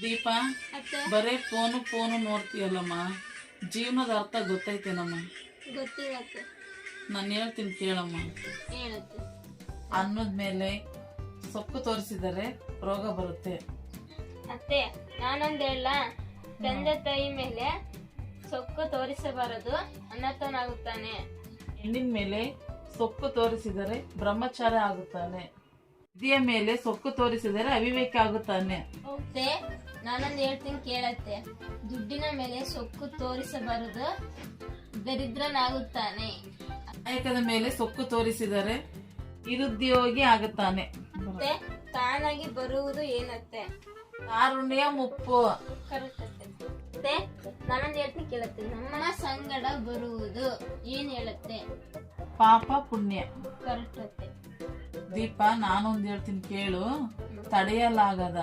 ದೀಪ, ಅತ್ತೆ ಬರೇ ಫೋನು ನೋಡ್ತೀಯಲ್ಲಮ್ಮ, ಜೀವನದ ಅರ್ಥ ಗೊತ್ತೈತೇನಮ್ಮ? ಗೊತ್ತಿರತ್ತೆ. ನಾನು ಹೇಳ್ತೀನಿ ಕೇಳಮ್ಮ. ಹೇಳತ್ತೆ. ಅನ್ನದ ಮೇಲೆ ಸೊಕ್ಕು ತೋರಿಸಿದರೆ ರೋಗ ಬರುತ್ತೆ. ಅತ್ತೆ ನಾನೊಂದ್ ಹೇಳ, ತಂದೆ ತಾಯಿ ಮೇಲೆ ಸೊಕ್ಕು ತೋರಿಸಬಾರದು, ಅನರ್ಥನಾಗುತ್ತಾನೆ. ಹೆಣ್ಣಿನ ಮೇಲೆ ಸೊಕ್ಕು ತೋರಿಸಿದರೆ ಬ್ರಹ್ಮಚಾರ ಆಗುತ್ತಾನೆ. ವಿಧಿಯ ಮೇಲೆ ಸೊಕ್ಕು ತೋರಿಸಿದರೆ ಅವಿವೇಕ ಆಗುತ್ತಾನೆ. ಅತ್ತೆ ನಾನೊಂದ್ ಹೇಳ್ತೀನಿ ಕೇಳತ್ತೆ. ದುಡ್ಡಿನ ಮೇಲೆ ಸೊಕ್ಕು ತೋರಿಸಬಾರದು, ದರಿದ್ರನಾಗುತ್ತಾನೆ. ನಾಯಕದ ಮೇಲೆ ಸೊಕ್ಕು ತೋರಿಸಿದರೆ ನಿರುದ್ಯೋಗಿ ಆಗುತ್ತಾನೆ. ಮತ್ತೆ ತಾನಾಗಿ ಬರುವುದು ಏನತ್ತೆ? ಕಾರುಣ್ಯ ಮುಪ್ಪು. ಕರೆಕ್ಟ್ ಅತ್ತೆ. ಮತ್ತೆ ನಾನೊಂದ್ ಹೇಳ್ತೀನಿ ಕೇಳತ್ತೆ. ನಮ್ಮ ಸಂಗಡ ಬರುವುದು ಏನ್ ಹೇಳತ್ತೆ? ಪಾಪ ಪುಣ್ಯ. ಕರೆಕ್ಟ್ ಅತ್ತೆ. ದೀಪ, ನಾನೊಂದ್ ಹೇಳ್ತೀನಿ ಕೇಳು. ತಡೆಯಲಾಗದ